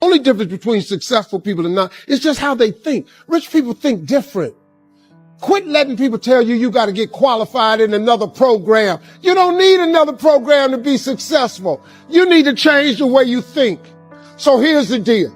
Only difference between successful people and not is just how they think. Rich people think different. Quit letting people tell you you got to get qualified in another program. You don't need another program to be successful. You need to change the way you think. So here's the deal.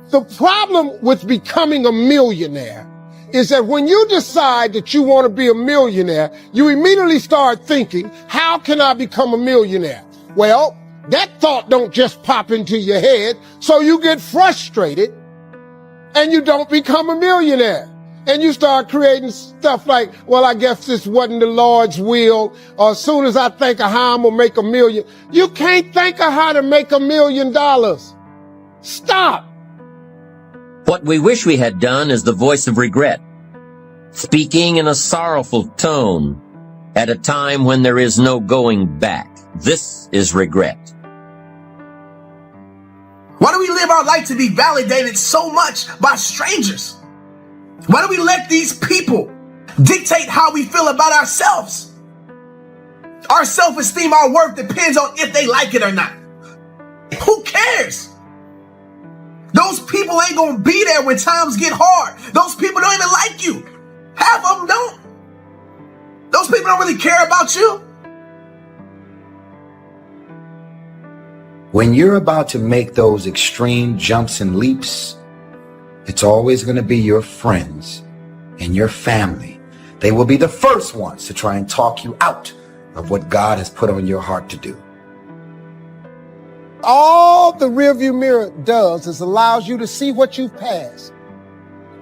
The problem with becoming a millionaire is that when you decide that you want to be a millionaire, you immediately start thinking, how can I become a millionaire? Well, that thought don't just pop into your head, so you get frustrated and you don't become a millionaire. And you start creating stuff like, well, I guess this wasn't the Lord's will, or as soon as I think of how I'm gonna make $1 million. You can't think of how to make $1 million. Stop. What we wish we had done is the voice of regret, speaking in a sorrowful tone at a time when there is no going back. This is regret. Why do we live our life to be validated so much by strangers? Why do we let these people dictate how we feel about ourselves? Our self-esteem, our worth depends on if they like it or not. Who cares? Those people ain't gonna be there when times get hard. Those people don't even like you. Half of them don't. Those people don't really care about you. When you're about to make those extreme jumps and leaps, it's always going to be your friends and your family. They will be the first ones to try and talk you out of what God has put on your heart to do. All the rearview mirror does is allows you to see what you've passed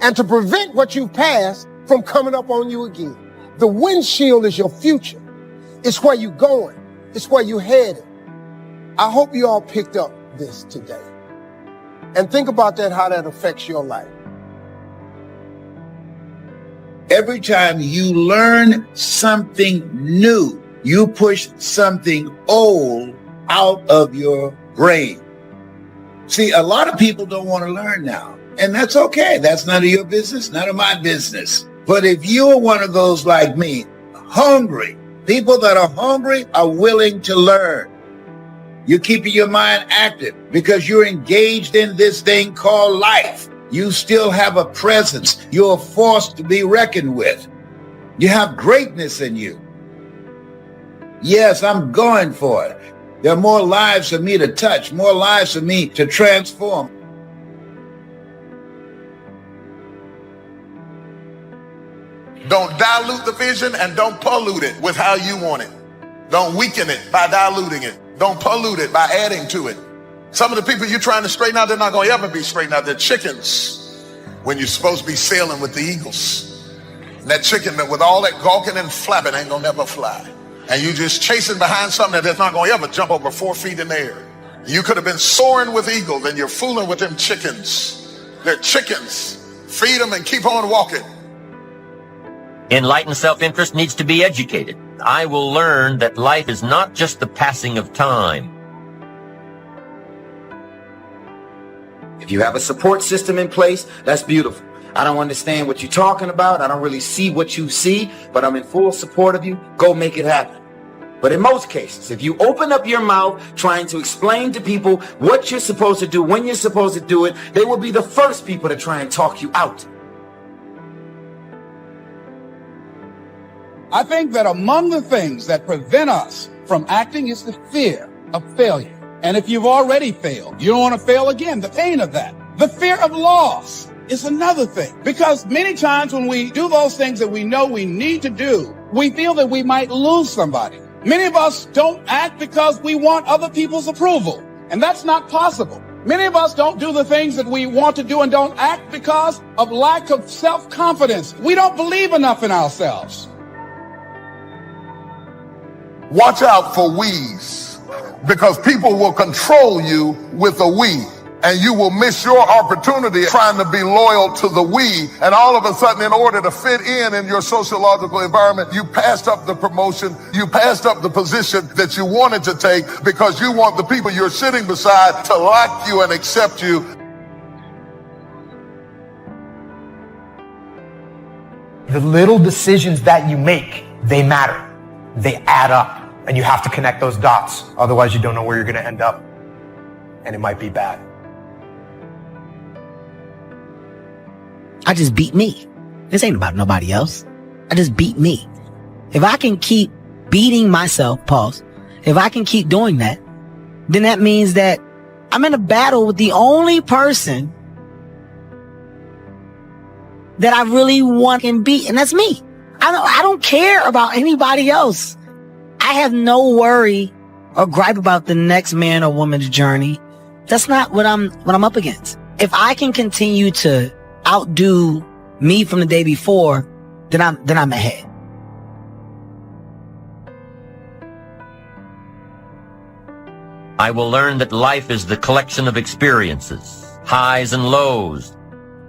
and to prevent what you've passed from coming up on you again. The windshield is your future. It's where you're going. It's where you're headed. I hope you all picked up this today. And think about that, how that affects your life. Every time you learn something new, you push something old out of your brain. See, a lot of people don't want to learn now, and that's okay. That's none of your business, none of my business. But if you're one of those like me, hungry, people that are hungry are willing to learn. You're keeping your mind active because you're engaged in this thing called life. You still have a presence. You're a force to be reckoned with. You have greatness in you. Yes, I'm going for it. There are more lives for me to touch, more lives for me to transform. Don't dilute the vision and don't pollute it with how you want it. Don't weaken it by diluting it. Don't pollute it by adding to it. Some of the people you're trying to straighten out, they're not going to ever be straightened out. They're chickens when you're supposed to be sailing with the eagles. And that chicken that with all that gawking and flapping ain't going to never fly. And you just chasing behind something that's not going to ever jump over 4 feet in the air. You could have been soaring with eagles and you're fooling with them chickens. They're chickens. Feed them and keep on walking. Enlightened self-interest needs to be educated. I will learn that life is not just the passing of time. If you have a support system in place, that's beautiful. I don't understand what you're talking about. I don't really see what you see, but I'm in full support of you. Go make it happen. But in most cases, if you open up your mouth trying to explain to people what you're supposed to do, when you're supposed to do it, they will be the first people to try and talk you out. I think that among the things that prevent us from acting is the fear of failure. And if you've already failed, you don't want to fail again, the pain of that. The fear of loss is another thing, because many times when we do those things that we know we need to do, we feel that we might lose somebody. Many of us don't act because we want other people's approval, and that's not possible. Many of us don't do the things that we want to do and don't act because of lack of self-confidence. We don't believe enough in ourselves. Watch out for we's, because people will control you with a we, and you will miss your opportunity trying to be loyal to the we, and all of a sudden, in order to fit in your sociological environment, you passed up the promotion, you passed up the position that you wanted to take because you want the people you're sitting beside to like you and accept you. The little decisions that you make, they matter. They add up, and you have to connect those dots. Otherwise, you don't know where you're going to end up. and it might be bad. I just beat me. This ain't about nobody else. I just beat me. If I can keep beating myself, pause, if I can keep doing that, then that means that I'm in a battle with the only person that I really want and beat, and that's me. I don't care about anybody else. I have no worry or gripe about the next man or woman's journey. That's not what I'm up against. If I can continue to outdo me from the day before, then I'm ahead. I will learn that life is the collection of experiences, highs and lows,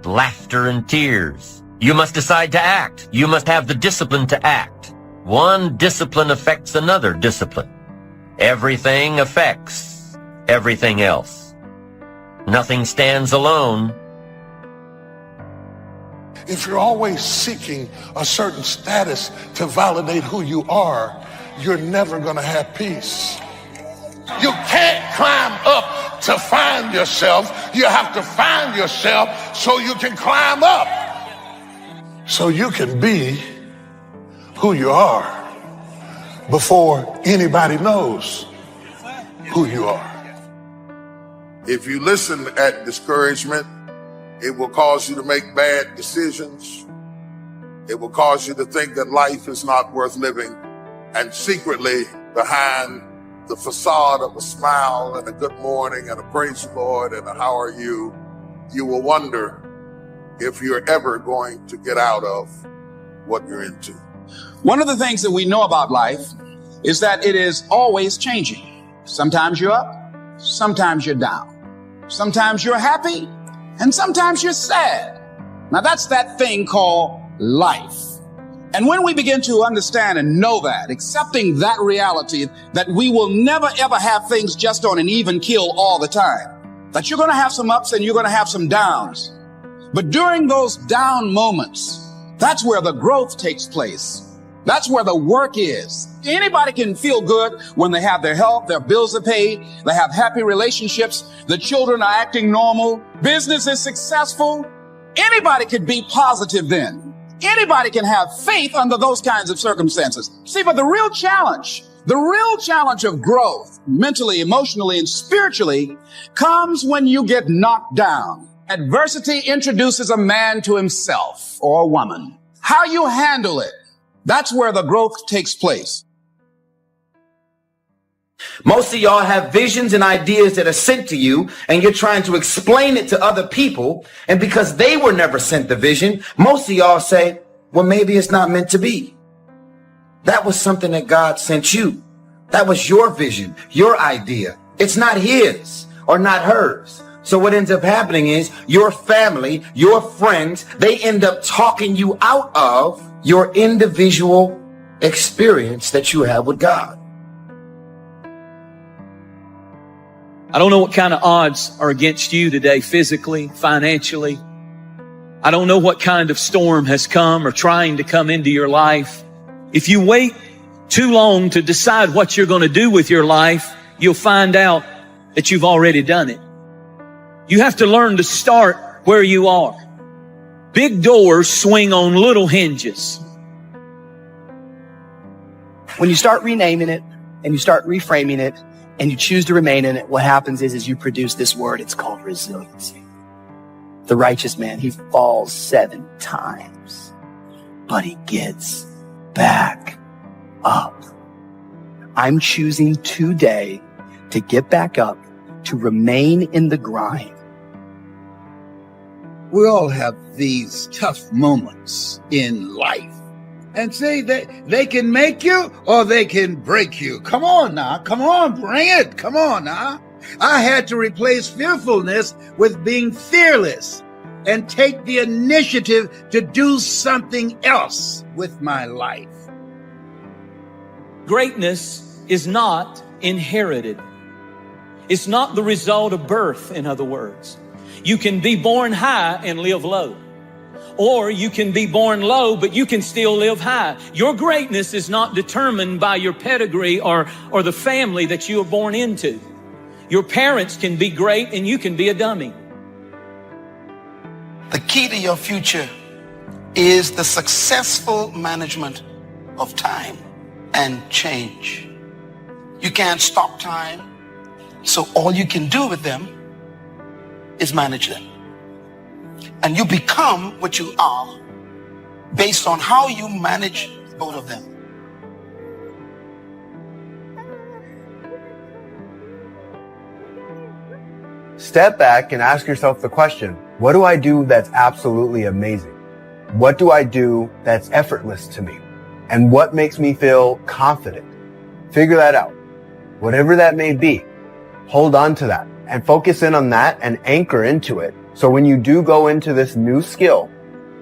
laughter and tears. You must decide to act. You must have the discipline to act. One discipline affects another discipline. Everything affects everything else. Nothing stands alone. If you're always seeking a certain status to validate who you are, you're never going to have peace. You can't climb up to find yourself. You have to find yourself so you can climb up. So you can be who you are before anybody knows who you are. If you listen at discouragement, it will cause you to make bad decisions. It will cause you to think that life is not worth living. And secretly, behind the facade of a smile and a good morning and a praise the Lord and a how are you, you will wonder if you're ever going to get out of what you're into. One of the things that we know about life is that it is always changing. Sometimes you're up, sometimes you're down. Sometimes you're happy, and sometimes you're sad. Now that's that thing called life. And when we begin to understand and know that, accepting that reality, that we will never ever have things just on an even keel all the time, that you're going to have some ups and you're going to have some downs. But during those down moments, that's where the growth takes place. That's where the work is. Anybody can feel good when they have their health, their bills are paid, they have happy relationships, the children are acting normal, business is successful. Anybody could be positive then. Anybody can have faith under those kinds of circumstances. See, but the real challenge of growth, mentally, emotionally, and spiritually, comes when you get knocked down. Adversity introduces a man to himself or a woman. How you handle it, that's where the growth takes place. Most of y'all have visions and ideas that are sent to you, and you're trying to explain it to other people. And because they were never sent the vision, most of y'all say, well, maybe it's not meant to be. That was something that God sent you. That was your vision, your idea. It's not his or not hers. So what ends up happening is your family, your friends, they end up talking you out of your individual experience that you have with God. I don't know what kind of odds are against you today, physically, financially. I don't know what kind of storm has come or trying to come into your life. If you wait too long to decide what you're going to do with your life, you'll find out that you've already done it. You have to learn to start where you are. Big doors swing on little hinges. When you start renaming it and you start reframing it and you choose to remain in it, what happens is you produce this word. It's called resiliency. The righteous man, he falls 7 times, but he gets back up. I'm choosing today to get back up, to remain in the grind. We all have these tough moments in life. And see, they can make you or they can break you. Come on now. Come on, bring it. Come on now. I had to replace fearfulness with being fearless and take the initiative to do something else with my life. Greatness is not inherited. It's not the result of birth, in other words. You can be born high and live low. Or you can be born low, but you can still live high. Your greatness is not determined by your pedigree or the family that you were born into. Your parents can be great and you can be a dummy. The key to your future is the successful management of time and change. You can't stop time, so all you can do with them is manage them. And you become what you are based on how you manage both of them. Step back and ask yourself the question, what do I do that's absolutely amazing? What do I do that's effortless to me? And what makes me feel confident? Figure that out. Whatever that may be, hold on to that and focus in on that and anchor into it. So when you do go into this new skill,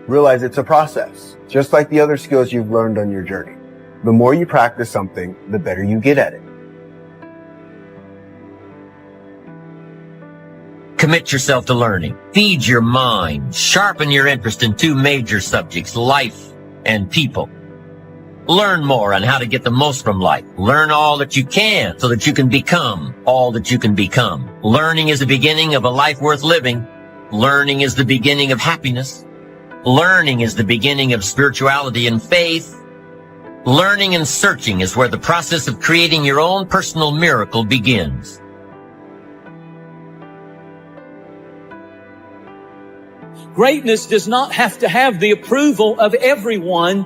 realize it's a process, just like the other skills you've learned on your journey. The more you practice something, the better you get at it. Commit yourself to learning. Feed your mind. Sharpen your interest in two major subjects, life and people. Learn more on how to get the most from life. Learn all that you can so that you can become all that you can become. Learning is the beginning of a life worth living. Learning is the beginning of happiness. Learning is the beginning of spirituality and faith. Learning and searching is where the process of creating your own personal miracle begins. Greatness does not have to have the approval of everyone.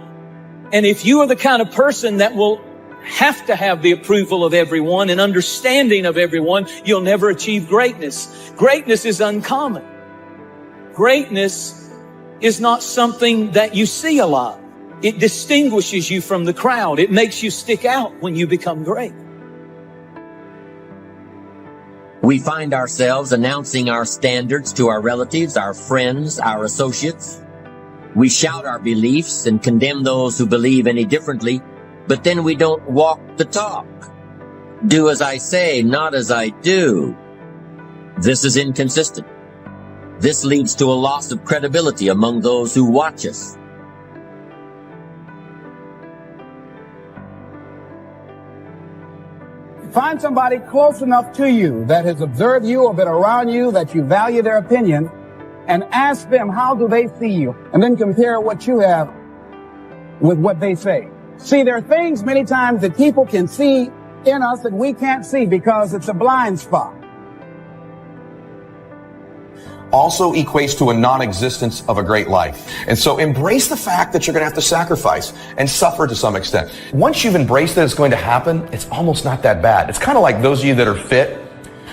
And if you are the kind of person that will have to have the approval of everyone and understanding of everyone, you'll never achieve greatness. Greatness is uncommon. Greatness is not something that you see a lot. It distinguishes you from the crowd. It makes you stick out when you become great. We find ourselves announcing our standards to our relatives, our friends, our associates. We shout our beliefs and condemn those who believe any differently, but then we don't walk the talk. Do as I say, not as I do. This is inconsistent. This leads to a loss of credibility among those who watch us. Find somebody close enough to you that has observed you or been around you that you value their opinion, and ask them, how do they see you? And then compare what you have with what they say. See, there are things many times that people can see in us that we can't see because it's a blind spot. Also equates to a non-existence of a great life. And so embrace the fact that you're going to have to sacrifice and suffer to some extent. Once you've embraced that it's going to happen, it's almost not that bad. It's kind of like those of you that are fit.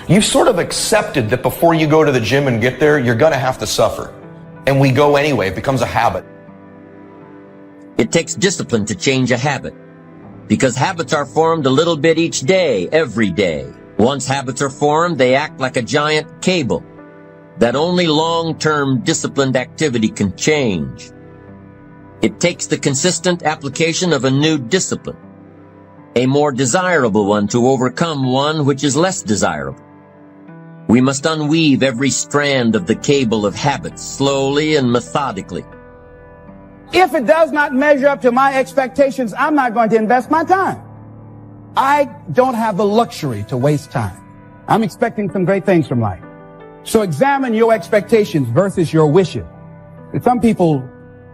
You've sort of accepted that before you go to the gym and get there, you're going to have to suffer. And we go anyway. It becomes a habit. It takes discipline to change a habit, because habits are formed a little bit each day, every day. Once habits are formed, they act like a giant cable that only long-term disciplined activity can change. It takes the consistent application of a new discipline, a more desirable one, to overcome one which is less desirable. We must unweave every strand of the cable of habits slowly and methodically. If it does not measure up to my expectations, I'm not going to invest my time. I don't have the luxury to waste time. I'm expecting some great things from life. So examine your expectations versus your wishes. Some people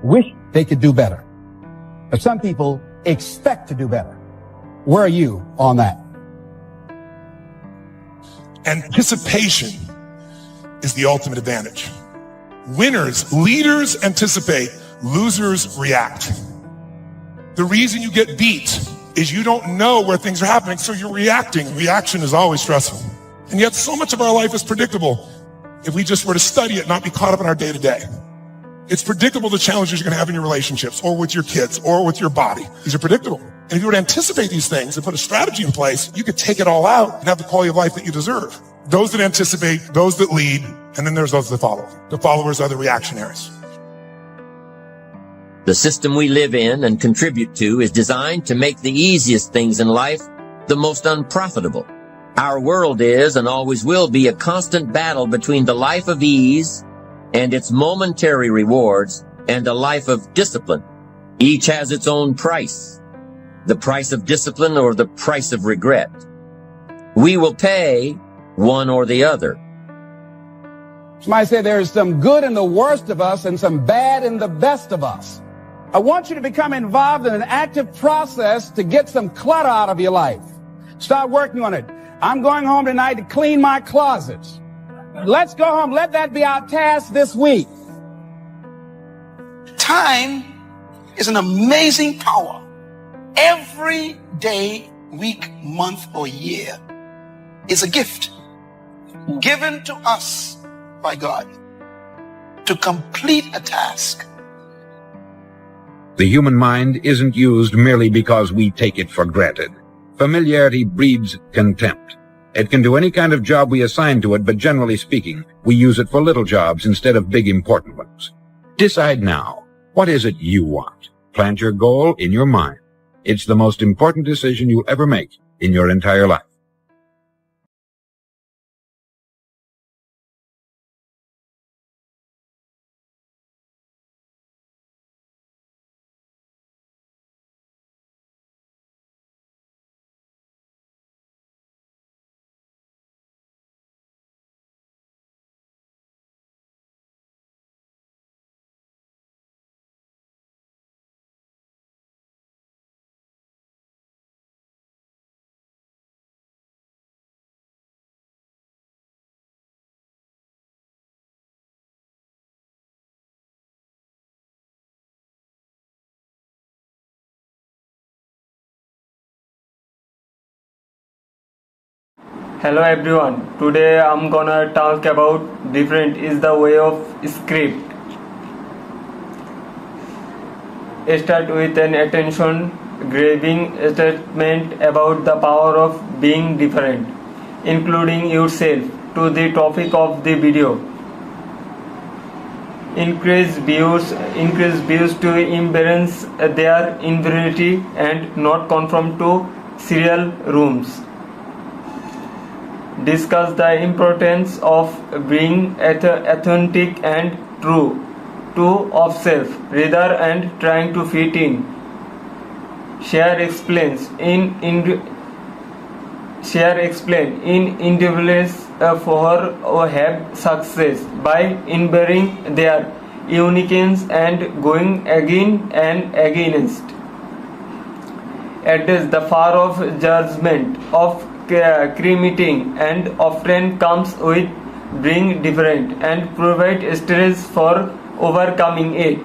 wish they could do better, but some people expect to do better. Where are you on that? Anticipation is the ultimate advantage. Winners, leaders anticipate, losers react. The reason you get beat is you don't know where things are happening, so you're reacting. Reaction is always stressful. And yet so much of our life is predictable if we just were to study it, not be caught up in our day-to-day. It's predictable the challenges you're going to have in your relationships or with your kids or with your body. These are predictable. And if you were to anticipate these things and put a strategy in place, you could take it all out and have the quality of life that you deserve. Those that anticipate, those that lead, and then there's those that follow. The followers are the reactionaries. The system we live in and contribute to is designed to make the easiest things in life the most unprofitable. Our world is and always will be a constant battle between the life of ease and its momentary rewards and a life of discipline. Each has its own price, the price of discipline or the price of regret. We will pay one or the other. Somebody say there's some good in the worst of us and some bad in the best of us. I want you to become involved in an active process to get some clutter out of your life. Start working on it. I'm going home tonight to clean my closets. Let's go home. Let that be our task this week. Time is an amazing power. Every day, week, month, or year is a gift given to us by God to complete a task. The human mind isn't used merely because we take it for granted. Familiarity breeds contempt. It can do any kind of job we assign to it, but generally speaking, we use it for little jobs instead of big important ones. Decide now. What is it you want? Plant your goal in your mind. It's the most important decision you'll ever make in your entire life. Hello everyone, today I'm gonna talk about different is the way of script. Start with an attention grabbing statement about the power of being different, including yourself, to the topic of the video. Increase views to embrace their individuality and not conform to serial rooms. Discuss the importance of being authentic and true to ourselves rather than trying to fit in. Explain individuals for have success by embracing their uniqueness and going again and against. Address the fear of judgment of cremating and often comes with being different and provide stress for overcoming it.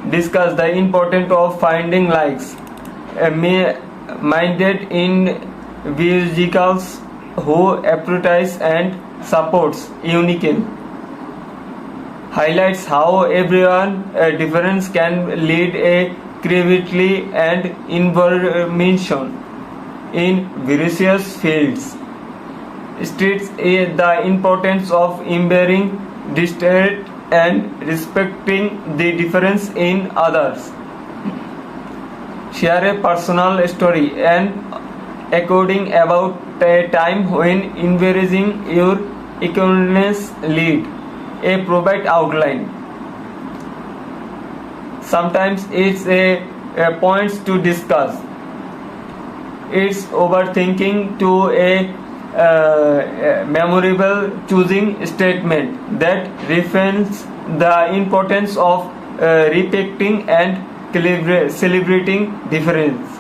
Discuss the importance of finding likes minded individuals who appreciate and supports uniqueness. Highlights how everyone difference can lead a creativity and innovation in various fields. States the importance of embracing diversity and respecting the difference in others. Share a personal story and according about a time when embracing your uniqueness lead a provide outline. Sometimes it's a points to discuss. It's overthinking to a memorable choosing statement that reflects the importance of respecting and celebrating difference.